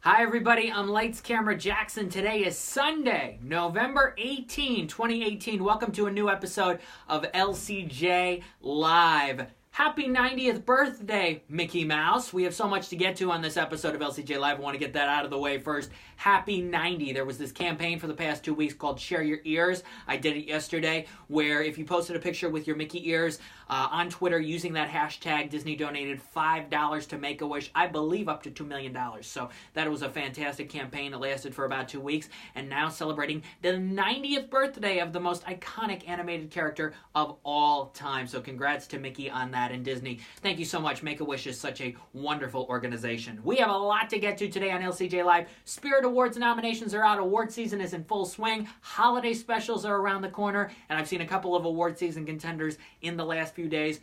Hi everybody, I'm Lights Camera Jackson. Today is Sunday, November 18, 2018. Welcome to a new episode of LCJ Live. Happy 90th birthday, Mickey Mouse. We have so much to get to on this episode of LCJ Live. I want to get that out of the way first. Happy 90. There was this campaign for the past 2 weeks called Share Your Ears. I did it yesterday, where if you posted a picture with your Mickey ears on Twitter using that hashtag, Disney donated $5 to Make-A-Wish, I believe up to $2 million. So that was a fantastic campaign. It lasted for about 2 weeks, and now celebrating the 90th birthday of the most iconic animated character of all time. So congrats to Mickey on that, and Disney. Thank you so much. Make-A-Wish is such a wonderful organization. We have a lot to get to today on LCJ Live. Spirit Awards nominations are out. Award season is in full swing. Holiday specials are around the corner, and I've seen a couple of award season contenders in the last few days.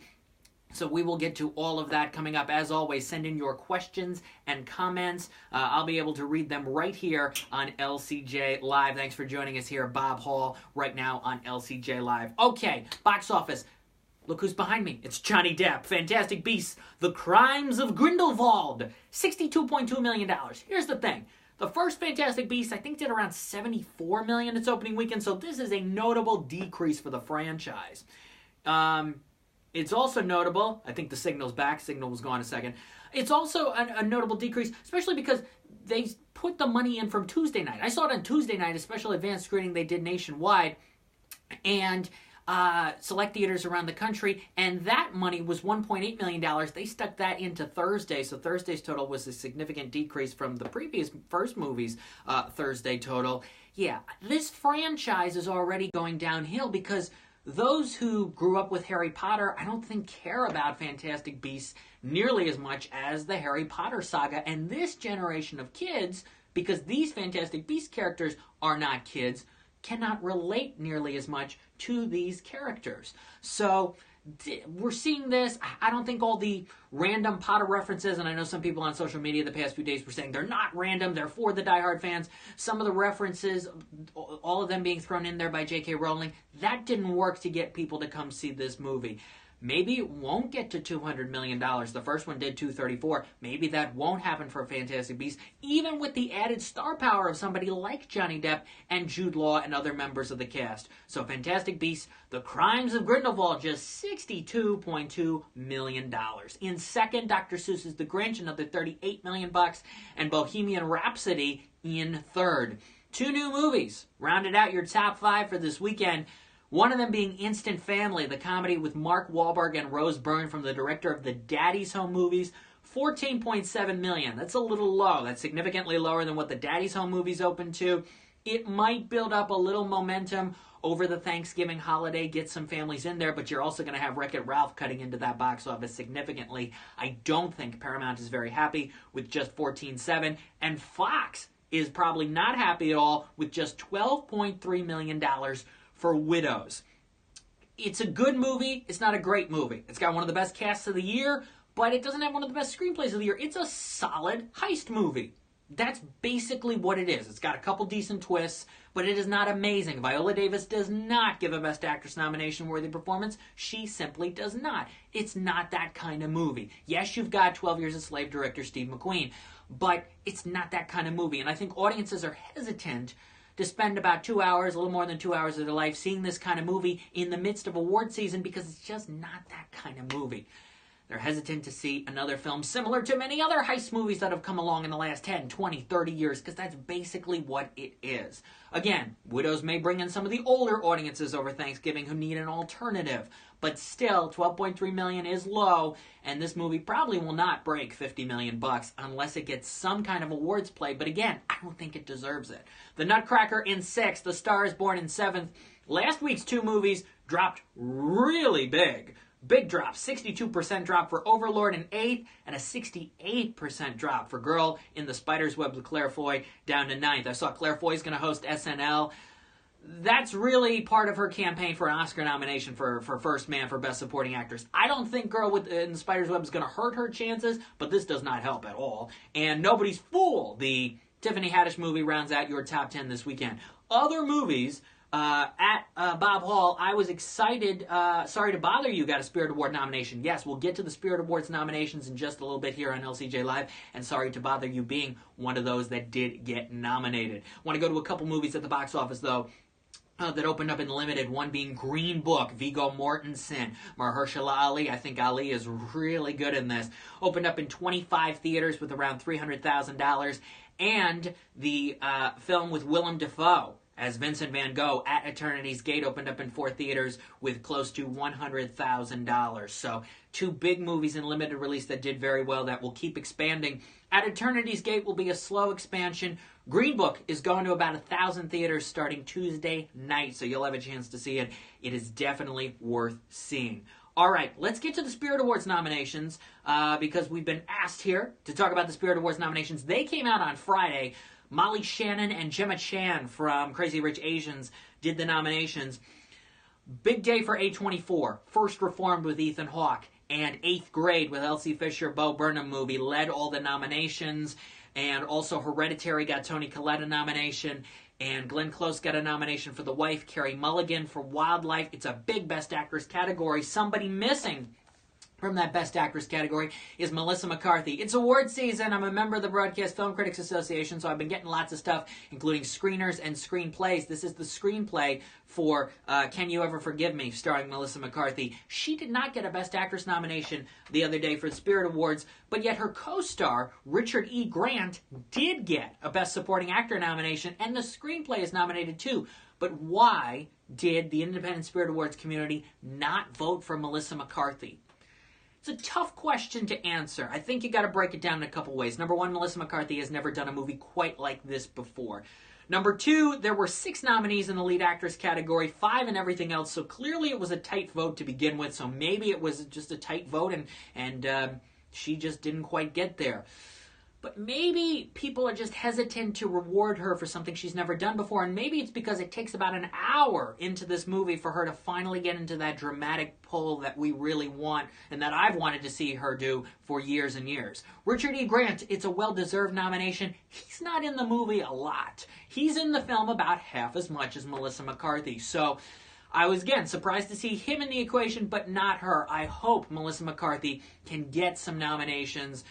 So we will get to all of that coming up. As always, send in your questions and comments. I'll be able to read them right here on LCJ Live. Thanks for joining us here, Bob Hall, right now on LCJ Live. Okay, box office. Look who's behind me. It's Johnny Depp. Fantastic Beasts, The Crimes of Grindelwald. $62.2 million. Here's the thing. The first Fantastic Beasts, I think, did around $74 million its opening weekend, so this is a notable decrease for the franchise. It's also notable, I think the Signal's back. Signal was gone a second. It's also a notable decrease, especially because they put the money in from Tuesday night. I saw it on Tuesday night, a special advanced screening they did nationwide, and select theaters around the country, and that money was $1.8 million. They stuck that into Thursday, so Thursday's total was a significant decrease from the previous first movie's Thursday total. Yeah, this franchise is already going downhill because those who grew up with Harry Potter, I don't think care about Fantastic Beasts nearly as much as the Harry Potter saga, and this generation of kids, because these Fantastic Beasts characters are not kids, cannot relate nearly as much to these characters. So we're seeing this. I don't think all the random Potter references, and I know some people on social media the past few days were saying they're not random, they're for the diehard fans. Some of the references, all of them being thrown in there by J.K. Rowling, that didn't work to get people to come see this movie. Maybe it won't get to $200 million. The first one did $234. Maybe that won't happen for Fantastic Beasts, even with the added star power of somebody like Johnny Depp and Jude Law and other members of the cast. So Fantastic Beasts, The Crimes of Grindelwald, just $62.2 million. In second, Dr. Seuss's The Grinch, another $38 million, and Bohemian Rhapsody in third. Two new movies rounded out your top five for this weekend. One of them being Instant Family, the comedy with Mark Wahlberg and Rose Byrne from the director of the Daddy's Home movies. $14.7 million. That's a little low. That's significantly lower than what the Daddy's Home movies opened to. It might build up a little momentum over the Thanksgiving holiday, get some families in there, but you're also going to have Wreck-It Ralph cutting into that box office significantly. I don't think Paramount is very happy with just $14.7, and Fox is probably not happy at all with just $12.3 million for Widows. It's a good movie. It's not a great movie. It's got one of the best casts of the year, but it doesn't have one of the best screenplays of the year. It's a solid heist movie. That's basically what it is. It's got a couple decent twists, but it is not amazing. Viola Davis does not give a Best Actress nomination-worthy performance. She simply does not. It's not that kind of movie. Yes, you've got 12 Years a Slave director Steve McQueen, but it's not that kind of movie. And I think audiences are hesitant to spend about 2 hours, a little more than 2 hours of their life seeing this kind of movie in the midst of award season because it's just not that kind of movie. They're hesitant to see another film similar to many other heist movies that have come along in the last 10, 20, 30 years, because that's basically what it is. Again, Widows may bring in some of the older audiences over Thanksgiving who need an alternative, but still, $12.3 million is low, and this movie probably will not break $50 million unless it gets some kind of awards play, but again, I don't think it deserves it. The Nutcracker in sixth, The Star is Born in seventh. Last week's two movies dropped really big. Big drop, 62% drop for Overlord in 8th, and a 68% drop for Girl in the Spider's Web with Claire Foy down to 9th. I saw Claire Foy's going to host SNL. That's really part of her campaign for an Oscar nomination for First Man for Best Supporting Actress. I don't think Girl in the Spider's Web is going to hurt her chances, but this does not help at all. And Nobody's Fool, the Tiffany Haddish movie, rounds out your top 10 this weekend. Other movies At Bob Hall, I was excited. Sorry to Bother You got a Spirit Award nomination. Yes, we'll get to the Spirit Awards nominations in just a little bit here on LCJ Live, and Sorry to Bother You being one of those that did get nominated. Want to go to a couple movies at the box office, though. That opened up in limited, one being Green Book, Viggo Mortensen, Mahershala Ali. I think Ali is really good in this. Opened up in 25 theaters with around $300,000. And the film with Willem Dafoe as Vincent Van Gogh, At Eternity's Gate, opened up in 4 theaters with close to $100,000. So 2 big movies in limited release that did very well that will keep expanding. At Eternity's Gate will be a slow expansion. Green Book is going to about 1,000 theaters starting Tuesday night, so you'll have a chance to see it. It is definitely worth seeing. All right, let's get to the Spirit Awards nominations because we've been asked here to talk about the Spirit Awards nominations. They came out on Friday. Molly Shannon and Gemma Chan from Crazy Rich Asians did the nominations. Big day for A24. First Reformed with Ethan Hawke and 8th Grade with Elsie Fisher, Bo Burnham movie led all the nominations. And also Hereditary got Toni Collette a nomination. And Glenn Close got a nomination for The Wife. Carey Mulligan for Wildlife. It's a big Best Actress category. Somebody missing from that Best Actress category is Melissa McCarthy. It's award season. I'm a member of the Broadcast Film Critics Association, so I've been getting lots of stuff, including screeners and screenplays. This is the screenplay for Can You Ever Forgive Me, starring Melissa McCarthy. She did not get a Best Actress nomination the other day for the Spirit Awards, but yet her co-star, Richard E. Grant, did get a Best Supporting Actor nomination, and the screenplay is nominated too. But why did the Independent Spirit Awards community not vote for Melissa McCarthy? It's a tough question to answer. I think you got to break it down in a couple ways. Number one, Melissa McCarthy has never done a movie quite like this before. Number two, there were 6 nominees in the lead actress category, 5 in everything else, so clearly it was a tight vote to begin with, so maybe it was just a tight vote and she just didn't quite get there. But maybe people are just hesitant to reward her for something she's never done before, and maybe it's because it takes about an hour into this movie for her to finally get into that dramatic pull that we really want and that I've wanted to see her do for years and years. Richard E. Grant, it's a well-deserved nomination. He's not in the movie a lot. He's in the film about half as much as Melissa McCarthy, so I was, again, surprised to see him in the equation, but not her. I hope Melissa McCarthy can get some nominations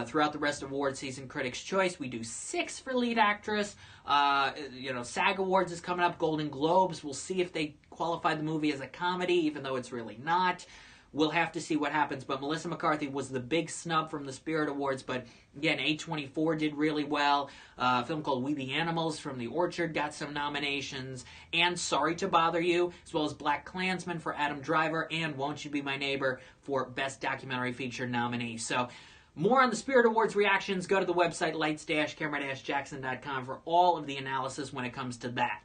throughout the rest of award season. Critics' Choice, we do 6 for lead actress. SAG Awards is coming up. Golden Globes, we'll see if they qualify the movie as a comedy, even though it's really not. We'll have to see what happens, but Melissa McCarthy was the big snub from the Spirit Awards, but again, A24 did really well. A film called We the Animals from The Orchard got some nominations, and Sorry to Bother You, as well as Black Klansman for Adam Driver, and Won't You Be My Neighbor for Best Documentary Feature nominee. So, more on the Spirit Awards reactions. Go to the website lights-camera-jackson.com for all of the analysis when it comes to that.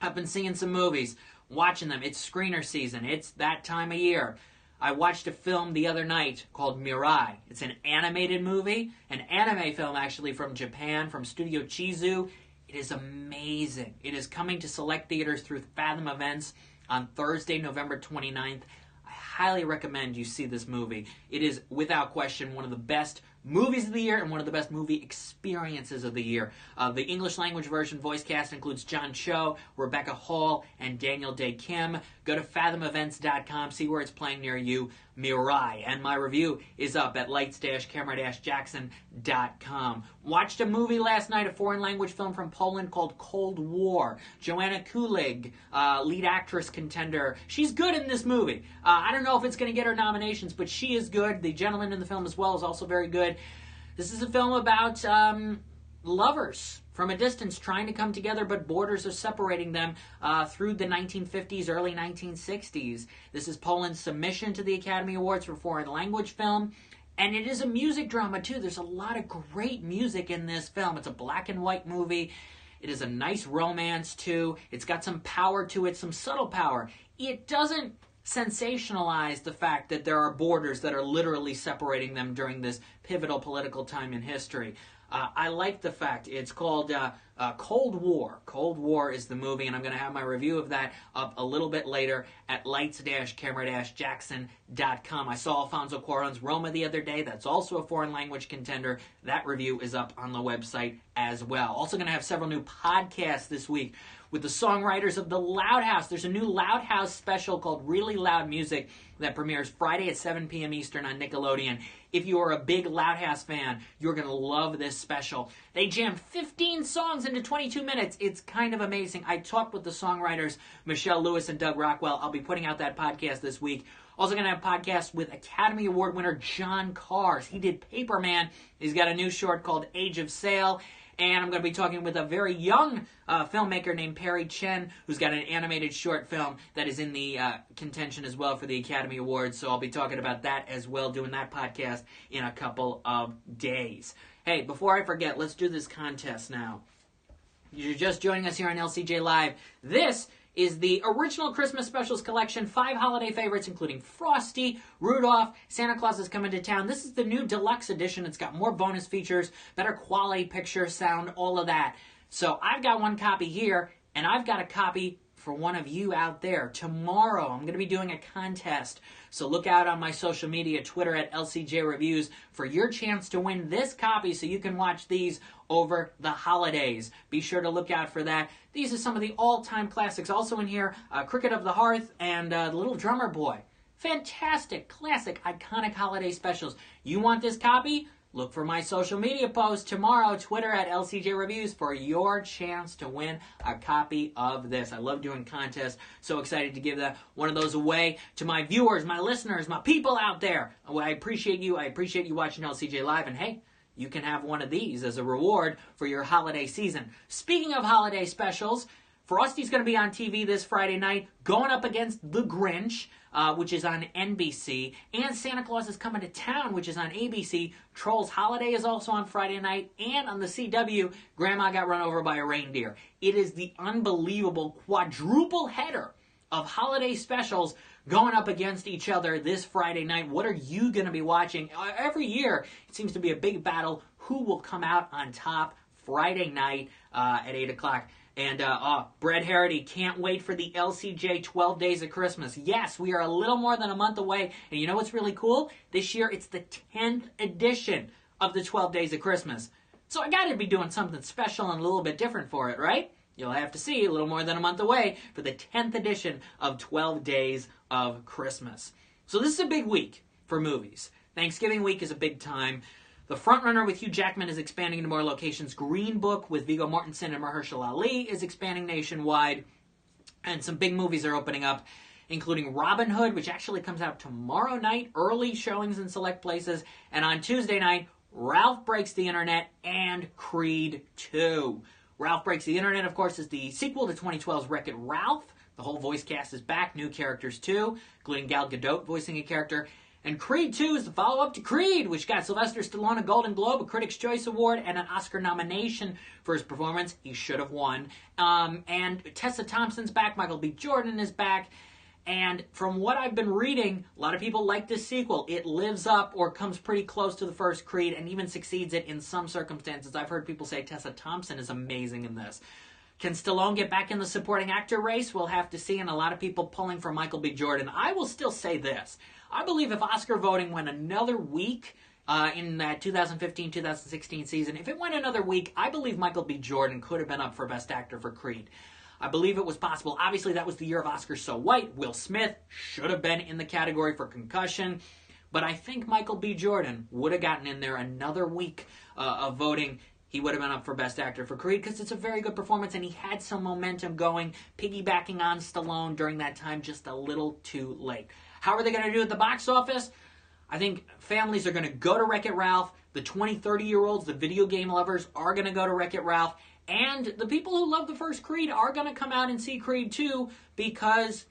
I've been seeing some movies, watching them. It's screener season. It's that time of year. I watched a film the other night called Mirai. It's an animated movie, an anime film actually from Japan, from Studio Chizu. It is amazing. It is coming to select theaters through Fathom Events on Thursday, November 29th. Highly recommend you see this movie. It is, without question, one of the best movies of the year and one of the best movie experiences of the year. The English language version voice cast includes John Cho, Rebecca Hall, and Daniel Day Kim. Go to fathomevents.com, see where it's playing near you, Mirai. And my review is up at lights-camera-jackson.com. Watched a movie last night, a foreign language film from Poland called Cold War. Joanna Kulig, lead actress contender. She's good in this movie. I don't know if it's going to get her nominations, but she is good. The gentleman in the film as well is also very good. This is a film about lovers from a distance trying to come together, but borders are separating them through the 1950s, early 1960s. This is Poland's submission to the Academy Awards for Foreign Language Film. And it is a music drama, too. There's a lot of great music in this film. It's a black and white movie. It is a nice romance, too. It's got some power to it, some subtle power. It doesn't sensationalize the fact that there are borders that are literally separating them during this pivotal political time in history. I like the fact it's called Cold War. Cold War is the movie, and I'm going to have my review of that up a little bit later at lights-camera-jackson.com. I saw Alfonso Cuarón's Roma the other day. That's also a foreign language contender. That review is up on the website as well. Also going to have several new podcasts this week with the songwriters of The Loud House. There's a new Loud House special called Really Loud Music that premieres Friday at 7 p.m. Eastern on Nickelodeon. If you are a big Loud House fan, you're going to love this special. They jammed 15 songs into 22 minutes. It's kind of amazing. I talked with the songwriters, Michelle Lewis and Doug Rockwell. I'll be putting out that podcast this week. Also going to have podcasts with Academy Award winner John Cars. He did Paperman. He's got a new short called Age of Sail. And I'm going to be talking with a very young filmmaker named Perry Chen, who's got an animated short film that is in the contention as well for the Academy Awards. So I'll be talking about that as well, doing that podcast in a couple of days. Hey, before I forget, let's do this contest now. You're just joining us here on LCJ Live. This is the original Christmas Specials collection, 5 holiday favorites, including Frosty, Rudolph, Santa Claus is Coming to Town. This is the new deluxe edition. It's got more bonus features, better quality picture, sound, all of that. So I've got one copy here, and I've got a copy for one of you out there. Tomorrow, I'm going to be doing a contest. So look out on my social media, Twitter at LCJ Reviews, for your chance to win this copy so you can watch these over the holidays. Be sure to look out for that. These are some of the all-time classics. Also in here, Cricket of the Hearth and The Little Drummer Boy. Fantastic, classic, iconic holiday specials. You want this copy? Look for my social media post tomorrow, Twitter at LCJ Reviews, for your chance to win a copy of this. I love doing contests. So excited to give one of those away to my viewers, my listeners, my people out there. I appreciate you. I appreciate you watching LCJ Live. And hey, you can have one of these as a reward for your holiday season. Speaking of holiday specials, Frosty's going to be on TV this Friday night, going up against The Grinch, which is on NBC, and Santa Claus is Coming to Town, which is on ABC. Trolls Holiday is also on Friday night, and on the CW, Grandma Got Run Over by a Reindeer. It is the unbelievable quadruple header of holiday specials going up against each other this Friday night. What are you going to be watching? Every year, it seems to be a big battle. Who will come out on top Friday night at 8 o'clock? And Brett Harity, can't wait for the LCJ 12 Days of Christmas. Yes, we are a little more than a month away. And you know what's really cool? This year, it's the 10th edition of the 12 Days of Christmas. So I got to be doing something special and a little bit different for it, right? You'll have to see, a little more than a month away, for the 10th edition of 12 Days of Christmas. So this is a big week for movies. Thanksgiving week is a big time. The Frontrunner with Hugh Jackman is expanding into more locations. Green Book with Viggo Mortensen and Mahershala Ali is expanding nationwide. And some big movies are opening up, including Robin Hood, which actually comes out tomorrow night, early showings in select places. And on Tuesday night, Ralph Breaks the Internet and Creed 2. Ralph Breaks the Internet, of course, is the sequel to 2012's Wreck-It Ralph. The whole voice cast is back, new characters too, including Gal Gadot voicing a character. And Creed 2 is the follow-up to Creed, which got Sylvester Stallone a Golden Globe, a Critics' Choice Award, and an Oscar nomination for his performance. He should have won. And Tessa Thompson's back, Michael B. Jordan is back. And from what I've been reading, a lot of people like this sequel. It lives up or comes pretty close to the first Creed and even succeeds it in some circumstances. I've heard people say Tessa Thompson is amazing in this. Can Stallone get back in the supporting actor race? We'll have to see, and a lot of people pulling for Michael B. Jordan. I will still say this. I believe if Oscar voting went another week in that 2015-2016 season, if it went another week, I believe Michael B. Jordan could have been up for Best Actor for Creed. I believe it was possible. Obviously, that was the year of Oscars So White. Will Smith should have been in the category for Concussion. But I think Michael B. Jordan would have gotten in there another week of voting. He would have been up for Best Actor for Creed because it's a very good performance and he had some momentum going, piggybacking on Stallone during that time just a little too late. How are they going to do at the box office? I think families are going to go to Wreck-It Ralph. The 20, 30-year-olds, the video game lovers, are going to go to Wreck-It Ralph. And the people who love the first Creed are going to come out and see Creed 2 because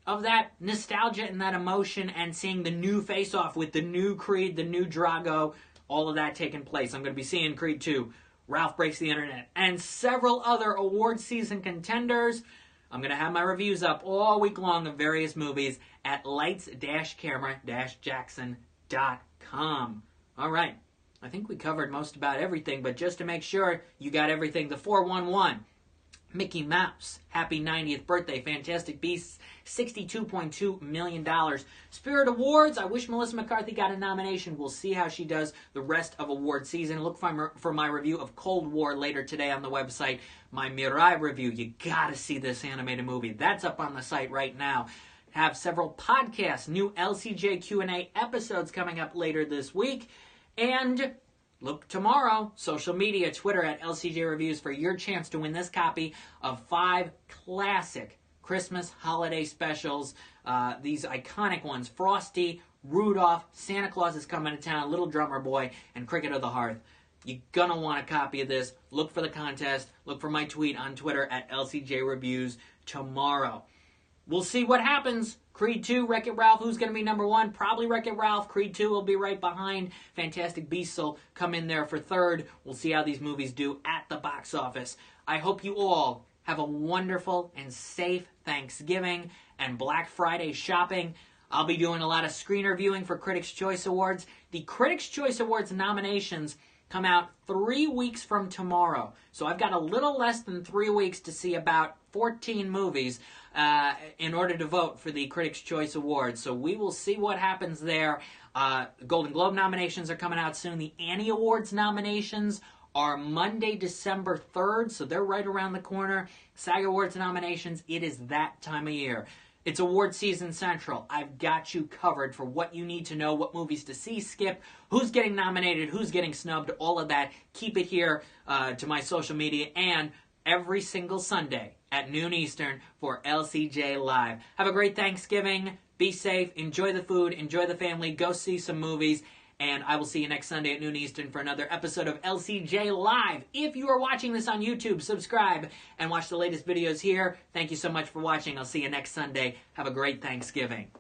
of that nostalgia and that emotion and seeing the new face-off with the new Creed, the new Drago, all of that taking place. I'm going to be seeing Creed 2, Ralph Breaks the Internet, and several other award season contenders. I'm going to have my reviews up all week long of various movies at lights-camera-jackson.com. All right. I think we covered most about everything, but just to make sure you got everything, the 411. Mickey Mouse, happy 90th birthday. Fantastic Beasts, $62.2 million. Spirit Awards, I wish Melissa McCarthy got a nomination. We'll see how she does the rest of award season. Look for my review of Cold War later today on the website. My Mirai review. You gotta see this animated movie. That's up on the site right now. Have several podcasts, new LCJ Q&A episodes coming up later this week. And look tomorrow, social media, Twitter at LCJ Reviews for your chance to win this copy of 5 classic Christmas holiday specials. These iconic ones, Frosty, Rudolph, Santa Claus is Coming to Town, Little Drummer Boy, and Cricket of the Hearth. You're going to want a copy of this. Look for the contest. Look for my tweet on Twitter at LCJ Reviews tomorrow. We'll see what happens. Creed 2, Wreck-It Ralph, who's going to be number 1? Probably Wreck-It Ralph. Creed 2 will be right behind. Fantastic Beasts will come in there for 3rd. We'll see how these movies do at the box office. I hope you all have a wonderful and safe Thanksgiving and Black Friday shopping. I'll be doing a lot of screener viewing for Critics' Choice Awards. The Critics' Choice Awards nominations come out 3 weeks from tomorrow. So I've got a little less than 3 weeks to see about 14 movies in order to vote for the Critics' Choice Awards. So we will see what happens there. Golden Globe nominations are coming out soon. The Annie Awards nominations are Monday, December 3rd, so they're right around the corner. SAG Awards nominations, it is that time of year. It's award season central. I've got you covered for what you need to know, what movies to see, skip, who's getting nominated, who's getting snubbed, all of that. Keep it here to my social media and every single Sunday at noon Eastern for LCJ Live. Have a great Thanksgiving. Be safe. Enjoy the food. Enjoy the family. Go see some movies. And I will see you next Sunday at noon Eastern for another episode of LCJ Live. If you are watching this on YouTube, subscribe and watch the latest videos here. Thank you so much for watching. I'll see you next Sunday. Have a great Thanksgiving.